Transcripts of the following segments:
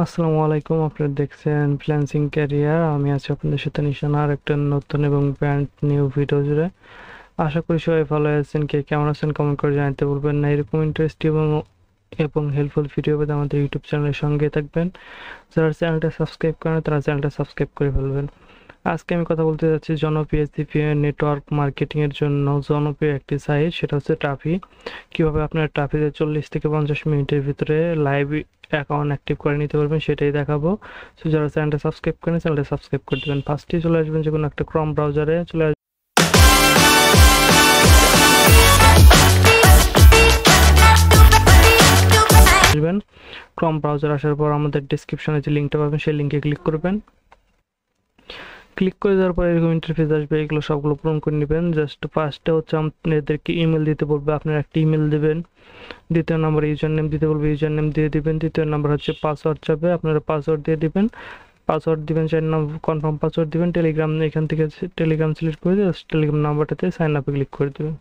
আসসালামু আলাইকুম, আপনারা দেখছেন ফ্রিল্যান্সিং ক্যারিয়ার। আমি আছি আপনাদের সাথে নিশান আর একটা নতুন এবং ব্র্যান্ড নিউ ভিডিও জুড়ে। আশা করি সবাই ভালো আছেন। কে কেমন আছেন কমেন্ট করে জানাতে বলবেন না। এরকম ইন্টারেস্টিং এবং হেল্পফুল ভিডিও পেতে আমাদের ইউটিউব চ্যানেলের সঙ্গে থাকবেন। যারা চ্যানেলটা সাবস্ক্রাইব করেন তারা চ্যানেলটা সাবস্ক্রাইব করে ফেলবেন। আজকে আমি কথা বলতে যাচ্ছি জনপ্রিয় সিপিএ নেটওয়ার্ক মার্কেটিং এর জন্য জনপ্রিয় একটি সাইট, সেটা হচ্ছে ট্রাফি। কিভাবে আপনার ট্রাফিতে 40 থেকে 50 মিনিটের ভিতরে লাইভ অ্যাকাউন্ট অ্যাক্টিভ করে নিতে পারবেন সেটাই দেখাবো। সো যারা চ্যানেলটা সাবস্ক্রাইব করেন চ্যানেলটা সাবস্ক্রাইব করে দেবেন। ফার্স্টেই চলে আসবেন যে কোনো একটা ক্রম ব্রাউজারে চলে আসবেন। ক্রম ব্রাউজার আসার পর আমাদের ডিসক্রিপশনে যে লিঙ্কটা পাবেন সেই লিঙ্কে ক্লিক করবেন। ক্লিক করে দেওয়ার পরে এরকম ইন্টারফেস আসবে, এগুলো সবগুলো পূরণ করে নেবেন। জাস্ট ফার্স্টে হচ্ছে আপনাদেরকে ইমেল দিতে বলবে, আপনারা একটা ইমেল দেবেন। দ্বিতীয় নম্বরে ইউজার নেম দিতে বলবে, ইউজার নেম দিয়ে দিবেন। তৃতীয় নম্বর হচ্ছে পাসওয়ার্ড চাবে, আপনারা পাসওয়ার্ড দিয়ে দিবেন। পাসওয়ার্ড দিবেন, 4 নম্বর কনফার্ম পাসওয়ার্ড দিবেন। টেলিগ্রাম এখান থেকে টেলিগ্রাম সিলেক্ট করে দিয়ে টেলিগ্রাম নাম্বারটাতে সাইন আপে ক্লিক করে দেবেন।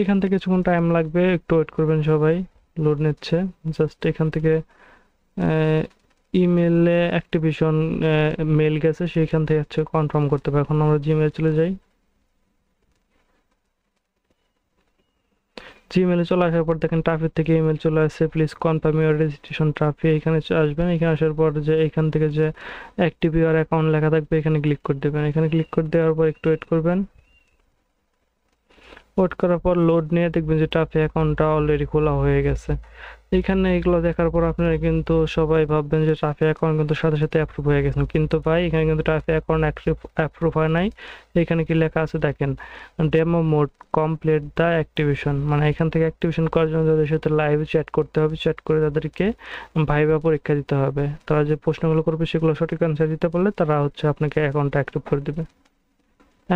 এখান থেকে কিছুক্ষণ টাইম লাগবে, একটু ওয়েট করবেন সবাই। লোড নিচ্ছে। জাস্ট এখান থেকে ইমেলে অ্যাক্টিভেশন মেল গেছে, সেখান থেকে হচ্ছে কনফার্ম করতে হবে। এখন আমরা জিমেলে চলে যাই। জিমেলে চলে আসার পর দেখেন ট্রাফিক থেকে ইমেল চলে আসছে, please confirm your registration traffic. এখানে আসবেন, এখানে আসার পর যে এখান থেকে যে অ্যাক্টিভ ইউর অ্যাকাউন্ট লেখা থাকবে এখানে ক্লিক করে দেবেন। এখানে ক্লিক করে দেওয়ার পর একটু ওয়েট করবেন। ওয়েট করার পর লোড নিয়ে দেখবেন যে ট্রাফিক অ্যাকাউন্টটা অলরেডি খোলা হয়ে গেছে। এইখানে এগুলো দেখার পর আপনারা কিন্তু সবাই ভাববেন যে ট্রাফিক অ্যাকাউন্ট কিন্তু সাথে সাথে অ্যাপ্রুভ হয়ে গেছে, কিন্তু ভাই এখানে কিন্তু ট্রাফিক অ্যাকাউন্ট অ্যাপ্রুভ হয় নাই। এখানে কি লেখা আছে দেখেন, demo mode complete the activation. মানে এখান থেকে অ্যাক্টিভেশন করার জন্য তাদের সাথে লাইভ চ্যাট করতে হবে, চ্যাট করে তাদেরকে ভাইভা পরীক্ষা দিতে হবে। তারা যে প্রশ্নগুলো করবে সেগুলো সঠিক অ্যান্সার দিতে পারলে তারা হচ্ছে আপনাকে অ্যাকাউন্টটা অ্যাক্টিভ করে দেবে।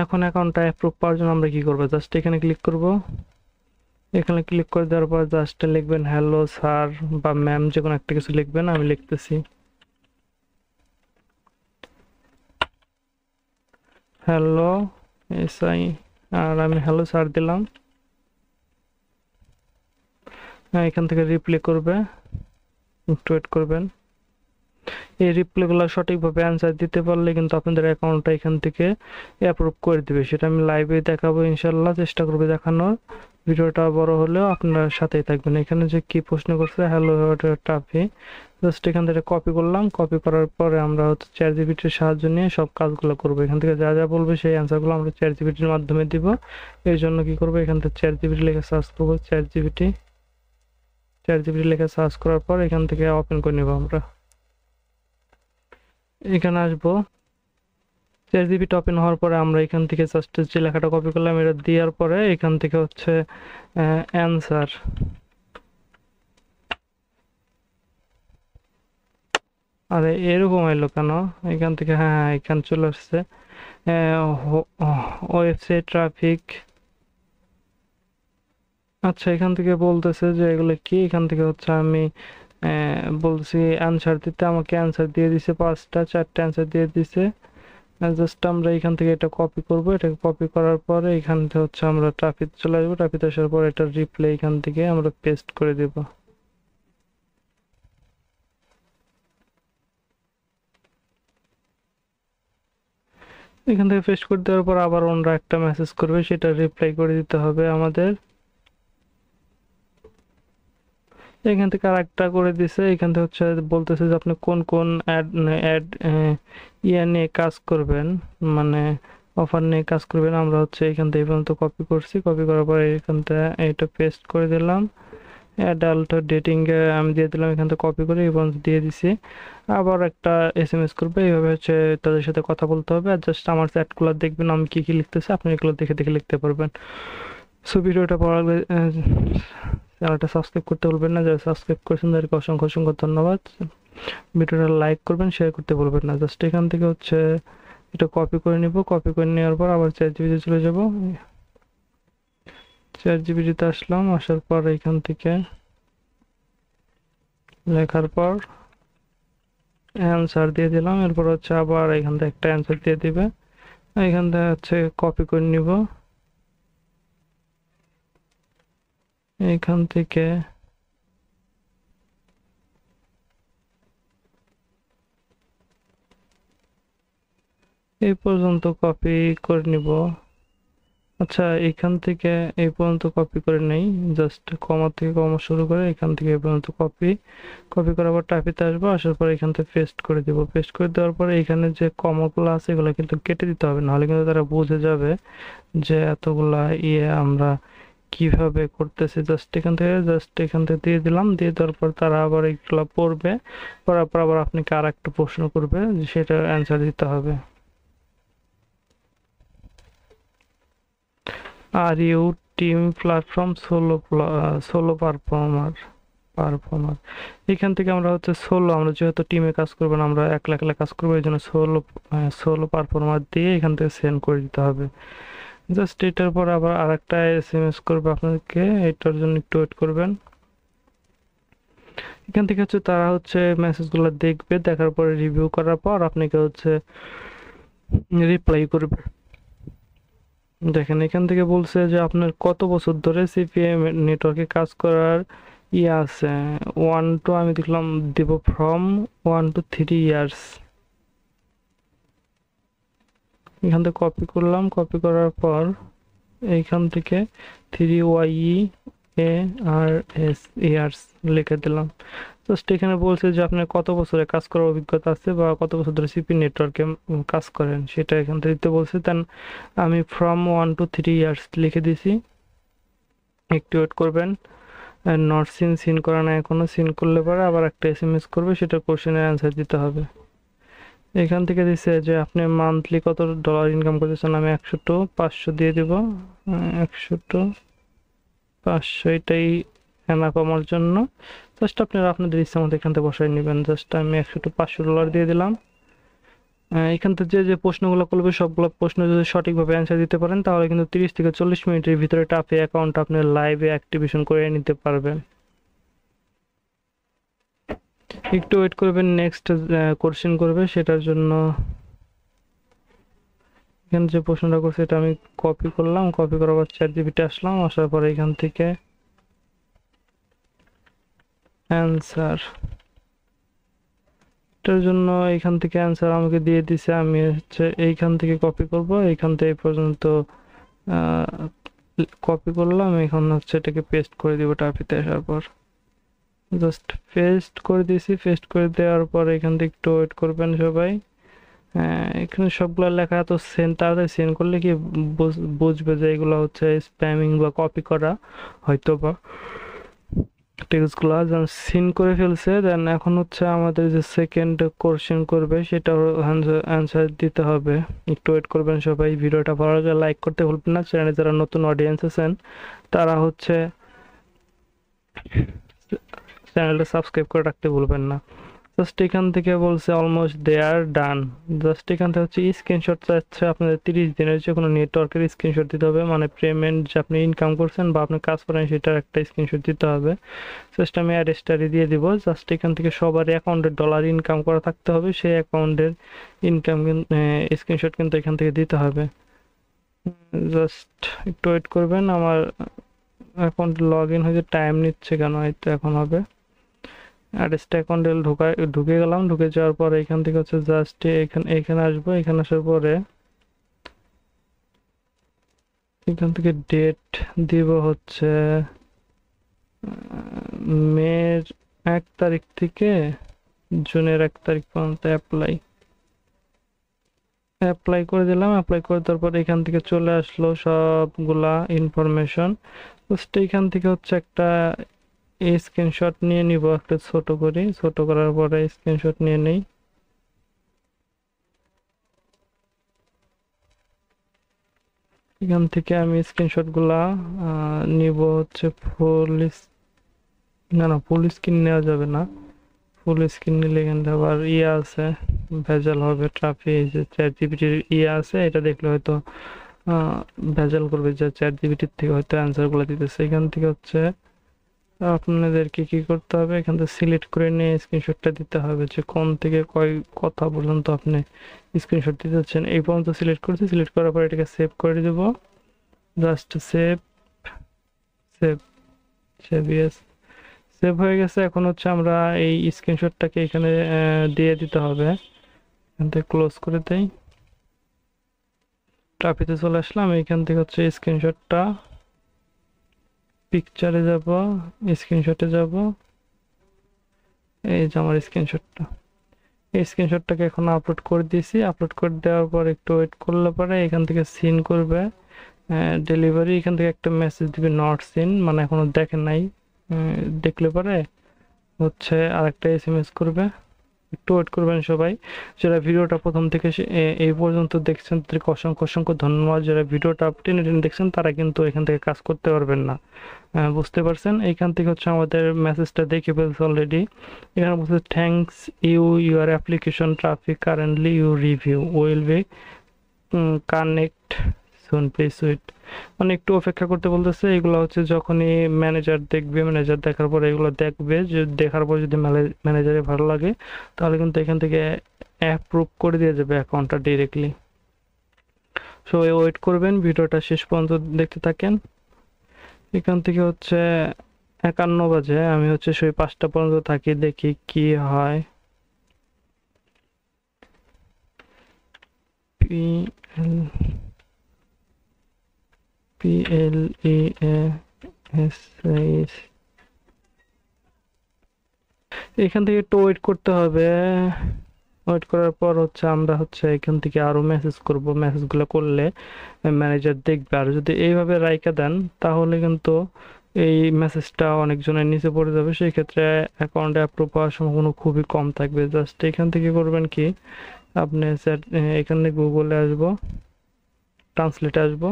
এখন অ্যাকাউন্টটা অ্যাপ্রুভ পাওয়ার জন্য আমরা কি করবো, জাস্ট এখানে ক্লিক করব। এখানে ক্লিক করে দেওয়ার পর জাস্ট লিখবেন হ্যালো স্যার বা ম্যাম, যে কোনো একটা কিছু লিখবেন। আমি লিখতেছি হ্যালো এসআই, আর আমি হ্যালো স্যার দিলাম। হ্যাঁ, এখান থেকে রিপ্লাই করবে, একটু ওয়েট করবেন। এই রিপ্লাইগুলো সঠিকভাবে অ্যান্সার দিতে পারলে কিন্তু আপনাদের অ্যাকাউন্টটা এখান থেকে অ্যাপ্রুভ করে দিবে। সেটা আমি লাইভে দেখাবো ইনশাল্লাহ, চেষ্টা করবো দেখানোর। ভিডিওটা বড় হলেও আপনার সাথেই থাকবেন। এখানে যে কি প্রশ্ন করছে হ্যালো টাফি, জাস্ট এখান থেকে কপি করলাম। কপি করার পরে আমরা হচ্ছে চ্যাট জিপিটির সাহায্য নিয়ে সব কাজগুলো করবো। এখান থেকে যা যা বলবে সেই অ্যান্সারগুলো আমরা চ্যাট জিপিটির মাধ্যমে দিব। এই জন্য কি করবো, এখান থেকে চ্যাট জিপিটি লিখে সার্চ করবো। চ্যাট জিপিটি লিখে সার্চ করার পর এখান থেকে ওপেন করে নেবো আমরা। এখানে আসবো, চ্যাট জিপিটি ওপেন হওয়ার পরে আমরা এখান থেকে জাস্ট যে লেখাটা কপি করলাম এটা দেওয়ার পরে এখান থেকে হচ্ছে অ্যান্সার, আরে এরকম এলো কেন? এখান থেকে হ্যাঁ হ্যাঁ এখানে চলে আসছে ওয়েবসাইট ট্রাফিক। আচ্ছা, এখান থেকে বলতেছে যে এগুলো কি, এখান থেকে হচ্ছে আমি বলছি অ্যান্সার দিতে, আমাকে অ্যান্সার দিয়ে দিছে 4টা অ্যান্সার দিয়ে দিছে। জাস্ট আমরা এখান থেকে এটা কপি করব। এটা কপি করার পরে এখান থেকে হচ্ছে আমরা ট্রাফিক চলে আসবো। ট্রাফিক আসার পর এটা রিপ্লে এখান থেকে আমরা পেস্ট করে দেব। এখান থেকে পেস্ট করে দেওয়ার পর আবার ওনারা একটা মেসেজ করবে, সেটা রিপ্লাই করে দিতে হবে আমাদের। এখান থেকে আর একটা করে দিছে, এখান থেকে হচ্ছে বলতেছে যে আপনি কোন কোন অ্যাড ইয়া নিয়ে কাজ করবেন, মানে অফার নিয়ে কাজ করবেন। আমরা হচ্ছে এখান থেকে এই পর্যন্ত কপি করছি। কপি করার পরে এখান থেকে এটা পেস্ট করে দিলাম। অ্যাডাল্ট ডেটিং এ আমি দিয়ে দিলাম, এখান থেকে কপি করে এই পর্যন্ত দিয়ে দিছি। আবার একটা এসএমএস করবে, এইভাবে হচ্ছে তাদের সাথে কথা বলতে হবে। আর জাস্ট আমার চ্যাটগুলো দেখবেন আমি কি কি লিখতেছি, আপনি এগুলো দেখে দেখে লিখতে পারবেন। সো ভিডিওটা ভালো লাগলে চ্যানেলটা সাবস্ক্রাইব করতে ভুলবেন না। যারা সাবস্ক্রাইব করেছেন তাদেরকে অসংখ্য অসংখ্য ধন্যবাদ। ভিডিওটা লাইক করবেন, শেয়ার করতে ভুলবেন না। জাস্ট এখান থেকে হচ্ছে এটা কপি করে নিব। কপি করে নেওয়ার পর আবার চ্যাট জিপিটি চলে যাব। চ্যাট জিপিটিতে আসলাম, আসার পর এখান থেকে লেখার পর অ্যান্সার দিয়ে দিলাম। এরপর হচ্ছে আবার এখান থেকে একটা অ্যান্সার দিয়ে দিবে। এখান থেকে হচ্ছে কপি করে নিব। এখান থেকে এই পর্যন্ত কপি করে নিব। আচ্ছা, এখান থেকে এই পর্যন্ত কপি করে নেই, জাস্ট কমা থেকে কমা শুরু করে এখান থেকে এই পর্যন্ত কপি কপি করার পর টাইপিতে আসবো, আসার পর এখান থেকে পেস্ট করে দিব। পেস্ট করে দেওয়ার পরে এখানে যে কমাগুলো আছে এগুলো কিন্তু কেটে দিতে হবে, নাহলে কিন্তু তারা বুঝে যাবে যে এতগুলা আমরা কিভাবে করতেছি। জাস্ট এখান থেকে দিয়ে দিলাম, দিয়ে দেওয়ার পর তারা আবার এগুলো পড়বে, পড়ার পর আবার আপনাকে আর একটা প্রশ্ন করবে, সেটার অ্যান্সার দিতে হবে। Are you team platform solo performer. এখান থেকে আমরা হচ্ছে সোলো, আমরা যেহেতু টিমে কাজ করবো না, আমরা একলা একলা কাজ করবো, এই জন্য সোলো পারফর্মার দিয়ে এখান থেকে সেন্ড করে দিতে হবে। জাস্ট এটার পর আবার আর একটা SMS করবে আপনাদেরকে, এটার জন্য একটু ওয়েট করবেন। এখান থেকে হচ্ছে তারা হচ্ছে মেসেজগুলো দেখবে, দেখার পরে রিভিউ করার পর আপনাকে হচ্ছে রিপ্লাই করবে। দেখেন এখান থেকে বলছে যে আপনার কত বছর ধরে সিপিএম নেটওয়ার্কে কাজ করার আছে। 1 to আমি দেখলাম দেব ফ্রম 1 to 3 years। এখান থেকে কপি করলাম, কপি করার পর এইখান থেকে 3 years লিখে দিলাম। জাস্ট এখানে বলছে যে আপনার কত বছরে কাজ করার অভিজ্ঞতা আছে বা কত বছর ধরে সিপি নেটওয়ার্কে কাজ করেন, সেটা এখান থেকে দিতে বলছে। দেন আমি ফ্রম 1 to 3 years লিখে দিছি। একটু ওয়েট করবেন। নট সিন করা না এখনো, সিন করলে পরে আবার একটা SMS করবে, সেটা কোশ্চেনের অ্যান্সার দিতে হবে। এখান থেকে দিছে যে আপনি মান্থলি কত ডলার ইনকাম করতেছেন, আমি 100 to 500 দিয়ে দিব। 100 to 500 এটাই এনাফ আমার জন্য। জাস্ট আপনারা আপনাদের ইচ্ছা মতো এখান থেকে বসাই নেবেন। জাস্ট আমি 100 to 500 ডলার দিয়ে দিলাম। এখান থেকে যে যে প্রশ্নগুলো করবে সবগুলো প্রশ্ন যদি সঠিকভাবে অ্যান্সার দিতে পারেন, তাহলে কিন্তু 30 থেকে 40 মিনিটের ভিতরে টাফে অ্যাকাউন্ট আপনি লাইভে অ্যাক্টিভেশন করে নিতে পারবেন। একটু ওয়েট করবেন, নেক্সট কোশ্চেন করবে, সেটার জন্য এখানে যে প্রশ্নটা করছে এটা আমি কপি করলাম, কপি করার পর চ্যাটজিপিটি আসলাম, আসার পরে এখান থেকে অ্যান্সার, এটার জন্য এখান থেকে অ্যান্সার আমাকে দিয়ে দিছে। আমি হচ্ছে এইখান থেকে কপি করব, এইখান থেকে এই পর্যন্ত কপি করলাম, এখন হচ্ছে এটাকে পেস্ট করে দিব টাইপিতে আসার পর। জাস্ট পেস্ট করে দিয়েছি। পেস্ট করে দেওয়ার পর এখান থেকে একটু ওয়েট করবেন সবাই। এখানে সবগুলো লেখা এত তাড়াতাড়ি সেন্ড করলে কি বুঝবে যে এগুলো হচ্ছে স্প্যামিং বা কপি করা হয়তো বা টেক্সটগুলো সিন করে ফেলছে। দেন এখন হচ্ছে আমাদের যে সেকেন্ড কোশ্চেন করবে সেটার অ্যান্সার দিতে হবে। একটু ওয়েট করবেন সবাই। ভিডিওটা ভালো লাগলে লাইক করতে ভুলবেন না। চ্যানেলে যারা নতুন অডিয়েন্স আছেন তারা হচ্ছে চ্যানেলটা সাবস্ক্রাইব করে রাখতে ভুলবেন না। জাস্ট এখান থেকে বলছে অলমোস্ট দে আর ডান। জাস্ট এখান থেকে হচ্ছে স্ক্রিনশট চাচ্ছে আপনাদের 30 দিনের যে কোনো নেটওয়ার্কের স্ক্রিনশট দিতে হবে, মানে পেমেন্ট যে আপনি ইনকাম করছেন বা আপনি কাজ করেন সেটার একটা স্ক্রিনশট দিতে হবে। জাস্ট আমি অ্যাড্রেসটারি দিয়ে দিব। জাস্ট এখান থেকে সবার অ্যাকাউন্টে ডলার ইনকাম করা থাকতে হবে, সেই অ্যাকাউন্টের ইনকাম স্ক্রিনশট কিন্তু এখান থেকে দিতে হবে। জাস্ট একটু ওয়েট করবেন, আমার অ্যাকাউন্টে লগ ইন হয়ে টাইম নিচ্ছে কেন, এই তো এখন হবে। অ্যাড্রেসটা অ্যাকাউন্টে ঢুকে গেলাম। ঢুকে যাওয়ার পরে এখান থেকে হচ্ছে জাস্ট এখানে আসবো। এখানে আসার পরে এখান থেকে ডেট দিব হচ্ছে মের 1 তারিখ থেকে জুনের 1 তারিখ পর্যন্ত অ্যাপ্লাই করে দিলাম। অ্যাপ্লাই করে দেওয়ার পর এখান থেকে চলে আসলো সবগুলা ইনফরমেশন। জাস্ট এখান থেকে হচ্ছে একটা স্ক্রিনশট নিয়ে নিব, একটা ছোট করি। ছোট করার পরে স্ক্রিনশট নিয়ে নেই। এখান থেকে আমি স্ক্রিনশট গুলা নিব হচ্ছে ফুল। না, ফুল স্ক্রিন নেওয়া যাবে না। ফুল স্ক্রিন নিলে এখান থেকে আবার আছে, ভেজাল হবে। ট্রাফিক যে চ্যাট জিপিটির আছে, এটা দেখলে হয়তো ভেজাল করবে যে চ্যাট জিপিটির থেকে হয়তো অ্যান্সার গুলো দিতেছে। এখান থেকে হচ্ছে আপনাদেরকে কি করতে হবে, এখান থেকে সিলেক্ট করে নিয়ে স্ক্রিনশটটা দিতে হবে যে কোন থেকে কয় কথা পর্যন্ত আপনি স্ক্রিনশট দিতে চাচ্ছেন। এই পর্যন্ত সিলেক্ট করছি। সিলেক্ট করার পর এটাকে সেভ করে দেব। Just save save save yes, save হয়ে গেছে। এখন হচ্ছে আমরা এই স্ক্রিনশটটাকে এখানে দিয়ে দিতে হবে। এখান থেকে ক্লোজ করে দেই। ট্রাফিতে চলে আসলাম, এইখান থেকে হচ্ছে স্ক্রিনশটটা, পিকচারে যাব, স্ক্রিনশটে যাব, এই যে আমার স্ক্রিনশটটা। এই স্ক্রিনশটটাকে এখন আপলোড করে দিয়েছি। আপলোড করে দেওয়ার পর একটু ওয়েট করলে পরে এখান থেকে সিন করবে ডেলিভারি, এখান থেকে একটা মেসেজ দিবে নট সিন, মানে এখনো দেখেন নাই। দেখলে পরে হচ্ছে আরেকটা এসএমএস করবে। একটু ওয়েট করবেন সবাই। যারা ভিডিওটা প্রথম থেকে এই পর্যন্ত দেখছেন তাদেরকে অসংখ্য অসংখ্য ধন্যবাদ। যারা ভিডিওটা টেনে টেনে দেখছেন তারা কিন্তু এখান থেকে কাজ করতে পারবেন না। বুঝতে পারছেন? এইখান থেকে হচ্ছে আমাদের মেসেজটা দেখে ফেলছে অলরেডি। এখানে বলছে thanks you your application traffic currently you review will be connect soon please sweet. মানে একটু অপেক্ষা করতে বলতেছে। এগুলো হচ্ছে যখনই ম্যানেজার দেখবে, ম্যানেজার দেখার পরে এগুলো দেখবে, যে দেখার পর যদি ম্যানেজারে ভালো লাগে তাহলে কিন্তু এখান থেকে অ্যাপ্রুভ করে দিয়ে যাবে অ্যাকাউন্টটা ডিরেক্টলি। সবাই ওয়েট করবেন, ভিডিওটা শেষ পর্যন্ত দেখতে থাকেন। এখান থেকে হচ্ছে 51 বাজে, আমি হচ্ছে সেই 5টা পর্যন্ত থাকি, দেখি কি হয়। PLEAS এখান থেকে একটু ওয়েট করতে হবে। ওয়েট করার পর হচ্ছে আমরা হচ্ছে এখান থেকে আরো মেসেজ করব। মেসেজগুলো করলে ম্যানেজার দেখবে। আর যদি এইভাবে রাইখা দেন তাহলে কিন্তু এই মেসেজটা অনেকজনের নিচে পড়ে যাবে, সেই ক্ষেত্রে অ্যাকাউন্টে অ্যাপ্রুভ হওয়ার সম্ভাবনা খুবই কম থাকবে। জাস্ট এখান থেকে করবেন কি, আপনি এখানে গুগলে আসবো, ট্রান্সলেটে আসবো।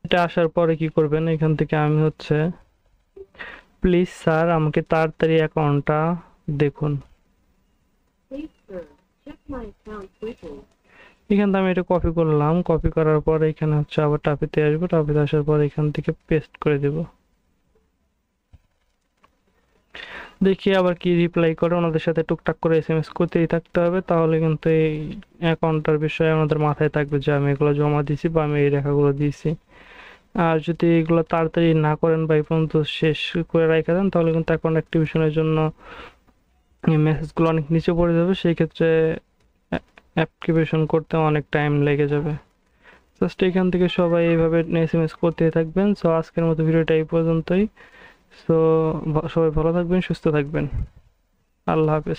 এটা আসার পরে কি করবেন, এখান থেকে আমি হচ্ছে প্লিজ স্যার আমাকে তাড়াতাড়ি অ্যাকাউন্টটা দেখুন। এখান থেকে আমি এটা কপি করলাম। কপি করার পর এখানে হচ্ছে আবার টাপিতে আসবো। টাপিতে আসার পর এখান থেকে পেস্ট করে দেব। দেখি আবার কি রিপ্লাই করে। ওনাদের সাথে টুকটাক করে এসএমএস করতেই থাকতে হবে, তাহলে কিন্তু এই অ্যাকাউন্টটার বিষয়ে আমাদের মাথায় থাকবে যে আমি এগুলো জমা দিয়েছি বা আমি এই রেখাগুলো দিয়েছি। আর যদি এগুলো তাড়াতাড়ি না করেন বা এই পর্যন্ত শেষ করে রেখে দেন তাহলে কিন্তু অ্যাকাউন্ট অ্যাক্টিভেশনের জন্য মেসেজগুলো অনেক নিচে পড়ে যাবে, সেই ক্ষেত্রে অ্যাক্টিভেশন করতে অনেক টাইম লেগে যাবে। জাস্ট এখান থেকে সবাই এইভাবে এসএমএস করতেই থাকবেন। সো আজকের মতো ভিডিওটা এই পর্যন্তই। সো সবাই ভালো থাকবেন, সুস্থ থাকবেন। আল্লাহ হাফেজ।